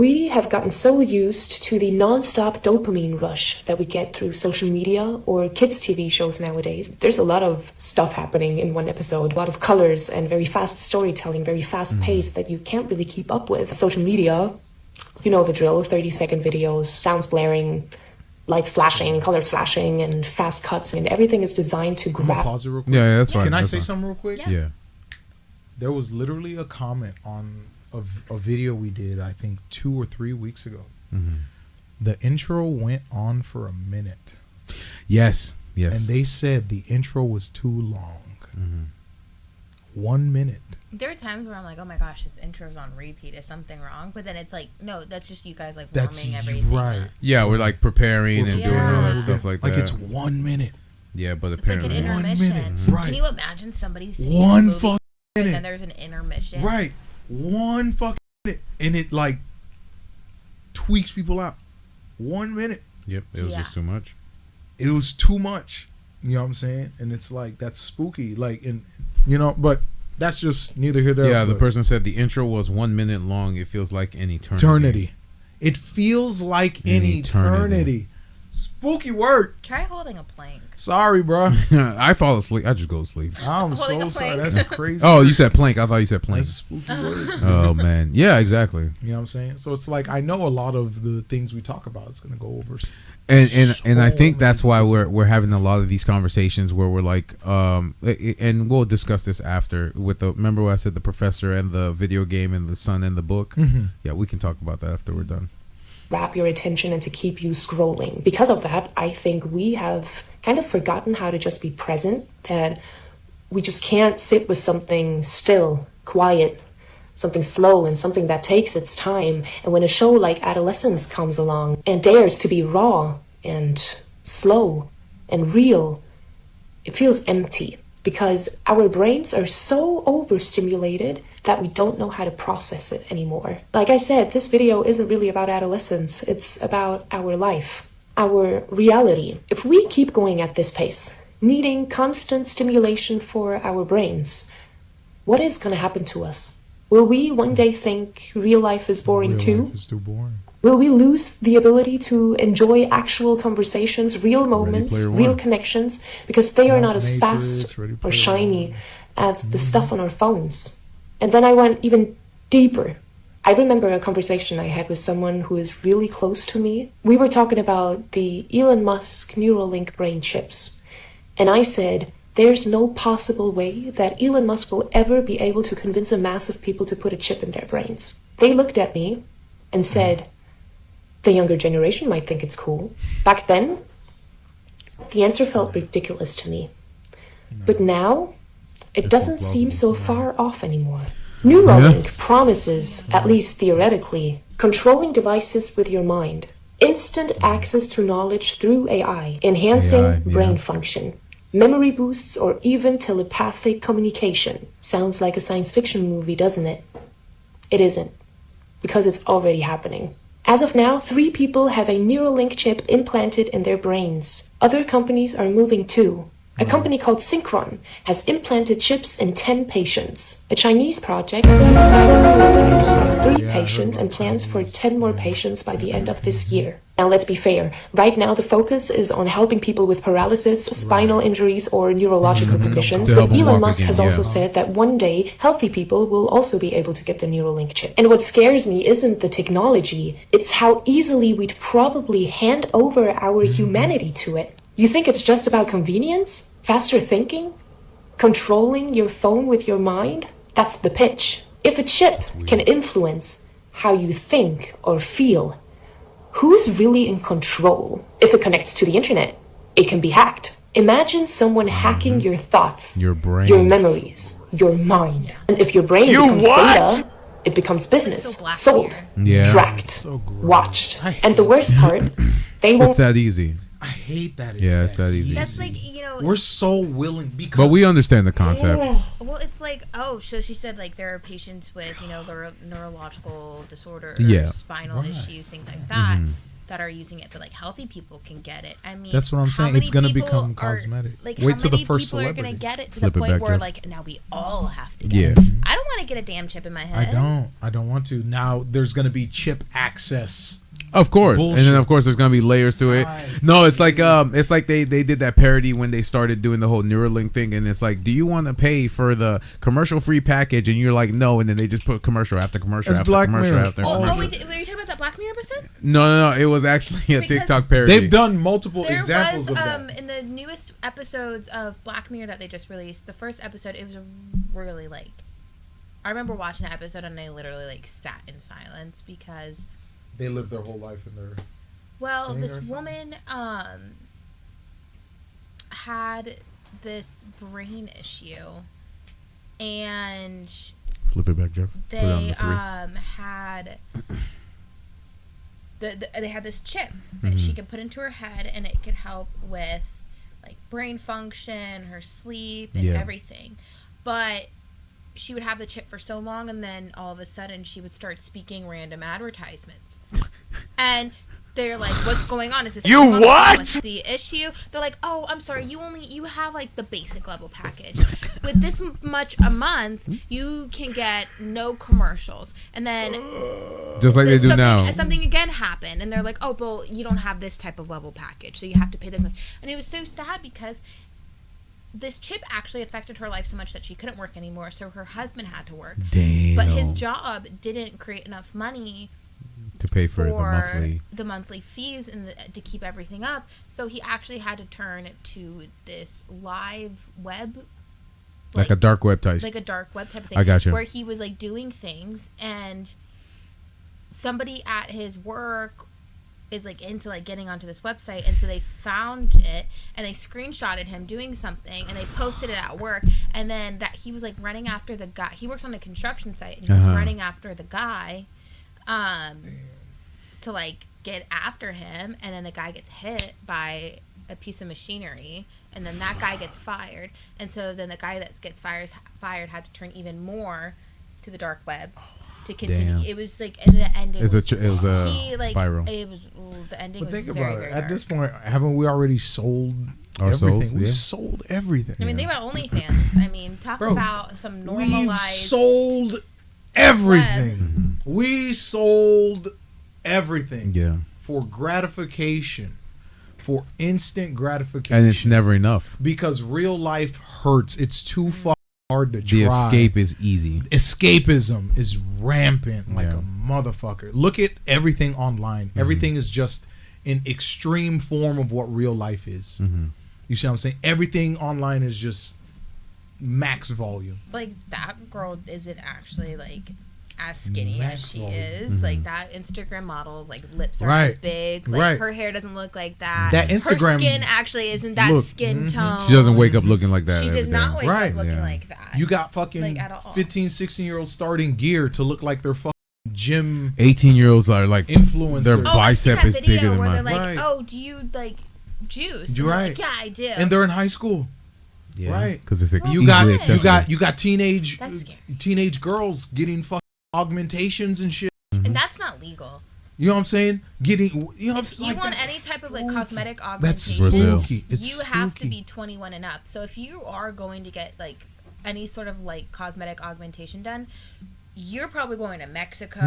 We have gotten so used to the non-stop dopamine rush that we get through social media or kids' TV shows nowadays. There's a lot of stuff happening in one episode, a lot of colors and very fast storytelling, very fast-paced that you can't really keep up with. Social media, you know the drill, 30-second videos, sounds blaring, lights flashing, colors flashing, and fast cuts, and everything is designed to grab. Pause it real quick. Yeah, that's fine. Can I that's say fine. something real quick? Yeah. There was literally a comment on a video we did, I think 2 or 3 weeks ago. Mm-hmm. The intro went on for a minute. Yes. And they said the intro was too long. 1 minute. There are times where I'm like, oh my gosh, this intro's on repeat. Is something wrong? But then it's like, no, that's just you guys like warming everything right. up. Yeah, we're like preparing and doing all that Yeah. stuff like that. Like it's 1 minute. Yeah, but It's like an apparently 1 intermission. minute. Right. Can you imagine somebody sitting One in a movie fucking and minute. then there's an intermission? Right. 1 fucking minute. And it like tweaks people out. 1 minute. Yep, it was just too much. It was too much. You know what I'm saying? And it's like, that's spooky. Like, and you know, but that's just neither here nor there. Yeah, the person said the intro was 1 minute long. It feels like an eternity. Eternity. It feels like an eternity. Spooky word. Try holding a plank. Sorry, bro. I fall asleep. I just go to sleep. I'm Holding so a sorry. plank. That's crazy. Oh, you said plank. I thought you said plank. That's a spooky word. Oh, man. Yeah, exactly. You know what I'm saying? So it's like, I know a lot of the things we talk about is going to go over. And I think that's why we're having a lot of these conversations where we're like, and we'll discuss this after with the, remember what I said, the professor and the video game and the son and the book? Mm-hmm. Yeah, we can talk about that after we're done. Wrap your attention and to keep you scrolling. Because of that, I think we have kind of forgotten how to just be present, that we just can't sit with something still, quiet, something slow, and something that takes its time. And when a show like Adolescence comes along and dares to be raw and slow and real, it feels empty because our brains are so overstimulated that we don't know how to process it anymore. Like I said, this video isn't really about adolescence. It's about our life, our reality. If we keep going at this pace, needing constant stimulation for our brains, what is going to happen to us? Will we one day think real life is boring too? Life is too boring. Will we lose the ability to enjoy actual conversations, real moments, real connections, because they are not as fast or shiny as the stuff on our phones? And then I went even deeper. I remember a conversation I had with someone who is really close to me. We were talking about the Elon Musk Neuralink brain chips. And I said, there's no possible way that Elon Musk will ever be able to convince a mass of people to put a chip in their brains. They looked at me and said, the younger generation might think it's cool. Back then, the answer felt ridiculous to me. But now, it doesn't seem so far off anymore. Neuralink promises, at least theoretically, controlling devices with your mind, instant access to knowledge through AI, enhancing brain function, memory boosts, or even telepathic communication. Sounds like a science fiction movie, doesn't it? It isn't, because it's already happening. As of now, 3 people have a Neuralink chip implanted in their brains. Other companies are moving too. A company called Synchron has implanted chips in 10 patients. A Chinese project has 3 patients and plans for 10 more patients by the end of this year. Now let's be fair. Right now the focus is on helping people with paralysis, spinal injuries, or neurological conditions. But Elon Musk has also said that one day healthy people will also be able to get the Neuralink chip. And what scares me isn't the technology, it's how easily we'd probably hand over our humanity to it. You think it's just about convenience? Faster thinking? Controlling your phone with your mind? That's the pitch. If a chip can influence how you think or feel, who's really in control? If it connects to the internet, it can be hacked. Imagine someone hacking your thoughts, your brain, your memories, your mind. And if your brain becomes data, it becomes business, sold, tracked, watched. And the worst part, they won't... It's that easy. I hate that. It's that easy. That's like, you know, we're so willing because, but we understand the concept. Well, it's like, oh, so she said like there are patients with, you know, neurological disorders, spinal issues, things like that. that are using it, but like healthy people can get it. I mean, That's what I'm how saying. many It's gonna people become are- cosmetic. Like, Wait how till the many first people are celebrity. gonna get it to Flip the it point back, where Jeff. like now we all have to get Yeah. it. I don't want to get a damn chip in my head. I don't want to. Now there's gonna be chip access. Of course, Bullshit. and then of course there's gonna be layers to it. No, it's like they did that parody when they started doing the whole Neuralink thing, and it's like, do you want to pay for the commercial free package? And you're like, no, and then they just put commercial after commercial It's after Black commercial Mirror. after Oh, commercial. wait, were you talking about that Black Mirror episode? No, it was actually a Because TikTok parody. They've done multiple There examples was of that. in the newest episodes of Black Mirror that they just released. The first episode, it was really like, I remember watching that episode and I literally like sat in silence because, They live their whole life in their. well, Thing this or something? woman had this brain issue, and Flip it back, Jeff. Put it on they the 3. had they had this chip that she could put into her head, and it could help with like brain function, her sleep, and Yeah. everything. But she would have the chip for so long, and then all of a sudden she would start speaking random advertisements. And they're like, "What's going on? Is this You monthly? what? What's the issue?" They're like, "Oh, I'm sorry. You have like the basic level package. With this much a month, you can get no commercials." And then Just like they do now. something again happened, and they're like, "Oh, well, you don't have this type of level package, so you have to pay this much." And it was so sad because this chip actually affected her life so much that she couldn't work anymore. So her husband had to work, Damn. but his job didn't create enough money to pay for the monthly fees and to keep everything up. So he actually had to turn to this live web, like a dark web type. like a dark web type of thing. I gotcha. Where he was like doing things, and somebody at his work is like into like getting onto this website, and so they found it and they screenshotted him doing something and they posted it at work, and then that he was like running after the guy. He works on a construction site, and he was running after the guy to like get after him, and then the guy gets hit by a piece of machinery, and then that guy gets fired, and so then the guy that gets fired had to turn even more to the dark web to continue. Damn. It was like, and the ending it was a spiral. spiral. It was the ending. But was think very, about very it. At this dark. point, haven't we already sold Our everything? souls, We yeah. sold everything. I mean, think about OnlyFans. I mean, talk Bro, about some We've normalized. sold everything. We sold everything Yeah. for gratification, for instant gratification. And it's never enough. because real life hurts. It's too fucking hard to The try. escape is easy. Escapism is rampant like Yeah. a motherfucker. Look at everything online. Everything is just an extreme form of what real life is. You see what I'm saying? Everything online is just max volume. Like, that girl isn't actually like as skinny Max as she volume. is. Like, that Instagram model's like lips are Right. as big. Like, Right. her hair doesn't look like that. That Instagram her skin actually isn't that look, skin tone. She doesn't wake up looking like that. She every does day. not wake Right. up looking Yeah. like that. You got fucking Like, at all. 15, 16-year-olds starting gear to look like they're fucking gym 18-year-olds are like influencers. Their Oh, I've seen bicep that is video bigger than where mine. they're like, Right. "Oh, do you like juice?" You're And they're right. like, "Yeah, I do." and they're in high school. yeah, right. because it's Well, easily You got accessible. you got teenage That's scary. teenage girls getting fucking augmentations and shit. And that's not legal. You know what I'm saying? Getting you know what I'm If saying? you Like, want that's any type of like cosmetic That's augmentation, Brazil. spooky. It's you have to spooky. be 21 and up. So if you are going to get like any sort of like cosmetic augmentation done, you're probably going to Mexico,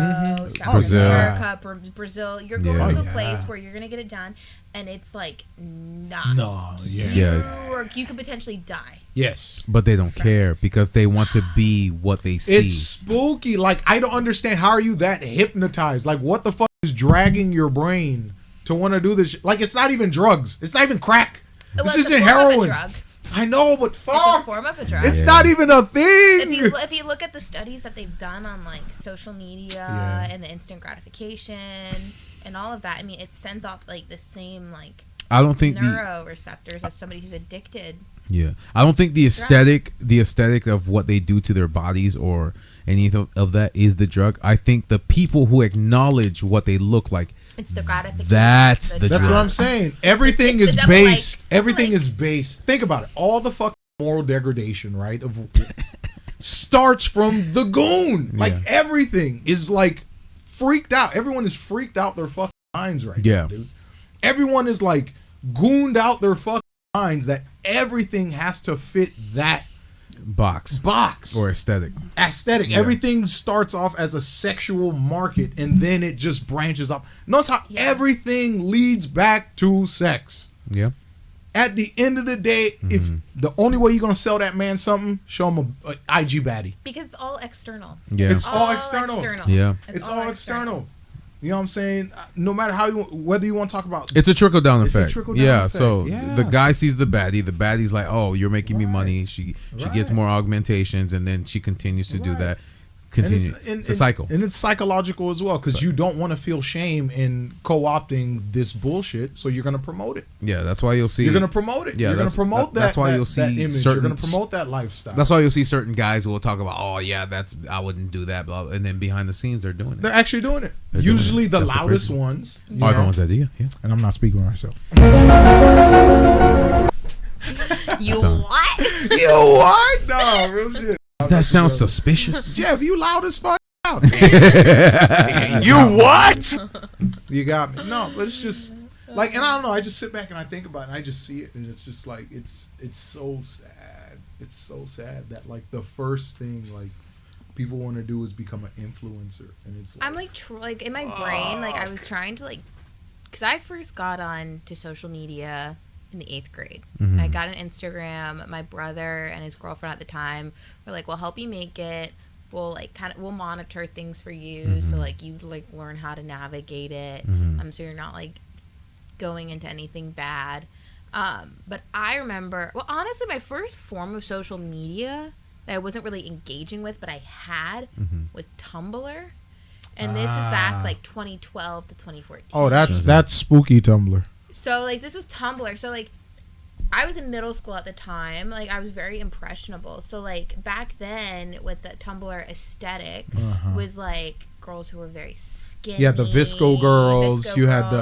South Brazil. America, Brazil. You're going Yeah. to Oh, a yeah. place where you're gonna get it done, and it's like not. No, yeah. Yes. You could potentially die. Yes. But they don't care because they want to be what they see. It's spooky. Like, I don't understand. How are you that hypnotized? Like, what the fuck is dragging your brain to want to do this? Like, it's not even drugs. It's not even crack. Well, This it's a isn't form of a heroin. drug. I know, but It's a fuck. form of a drug. It's Yeah. not even a thing. If you look at the studies that they've done on like social media Yeah. and the instant gratification and all of that, I mean, it sends off like the same like I don't think the neuroreceptors as somebody who's addicted. I don't think the aesthetic of what they do to their bodies or anything of that is the drug. I think the people who acknowledge what they look like, It's the gratification. That's the That's drug. what I'm saying. Everything It's is the double, like- based. Everything like- is based. Think about it. All the fucking moral degradation, right, of starts from the goon. Like, Yeah. everything is like freaked out. Everyone is freaked out their fucking minds right Yeah. now, dude. Everyone is like gooned out their fucking minds that everything has to fit that box or aesthetic. Yeah. Everything starts off as a sexual market and then it just branches up. Notice how everything leads back to sex. Yeah. At the end of the day, if the only way you're gonna sell that man something, show him a IG baddie. Because it's all external. Yeah. It's all external. Yeah. It's all external. You know what I'm saying? No matter how whether you want to talk about, it's a trickle down effect. trickle-down yeah. effect. So Yeah. the guy sees the baddie. The baddie's like, "Oh, you're making me money." She gets more augmentations, and then she continues to do that. It's a cycle, and it's psychological as well because you don't want to feel shame in co-opting this bullshit, so you're gonna promote it. Yeah, that's why you'll see. You're gonna promote it. Yeah, you're gonna promote that. That's why you'll that see image. certain. You're gonna promote that lifestyle. That's why you'll see certain guys who will talk about, "Oh yeah, I wouldn't do that," blah, and then behind the scenes they're doing it. They're actually doing it. They're doing Usually it. the That's the loudest crazy ones are the ones that do. Yeah. And I'm not speaking for myself. You So- what? You what? No, real shit. That sounds suspicious. Jeff, you loud as fuck. Out. You what? You got me. No, but it's just like, and I don't know. I just sit back and I think about it, and I just see it, and it's just like it's so sad. It's so sad that like the first thing like people want to do is become an influencer, and it's. Like, I'm like in my brain, like I was trying to because I first got on to social media in the 8th grade. Mhm. I got an Instagram. My brother and his girlfriend at the time were like, "We'll help you make it. We'll we'll monitor things for you, so like you learn how to navigate it. So you're not like going into anything bad." But I remember, well, honestly, my first form of social media that I wasn't really engaging with, but I had was Tumblr, and this was back like 2012 to 2014. oh, that's spooky Tumblr. So like this was Tumblr. So like I was in middle school at the time. Like I was very impressionable. So like back then with the Tumblr aesthetic was like girls who were very skinny. Yeah, the Visco girls. You had the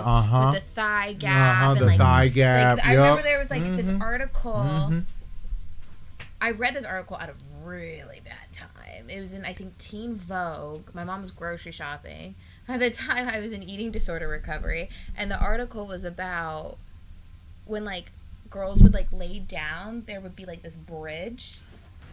with the thigh gap. the thigh gap. I remember there was like this article. I read this article at a really bad time. It was in I think Teen Vogue. My mom was grocery shopping. At the time I was in eating disorder recovery, and the article was about when like girls would like lay down, there would be like this bridge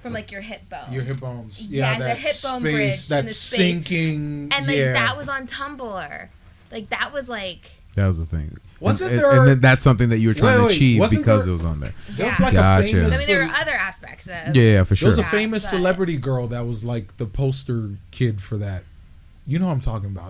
from like your hip bone. Your hip bones. Yeah, that the hip bone space, bridge. that in the space. sinking. And like that was on Tumblr. Like that was like. That was the thing. Wasn't and, there? And then that's something that you were trying to achieve because there, it was on there. There was Yeah. like Gotcha. a famous. I mean, there were other aspects of. Yeah, for sure. There was a famous celebrity girl that was like the poster kid for that. You know what I'm talking about.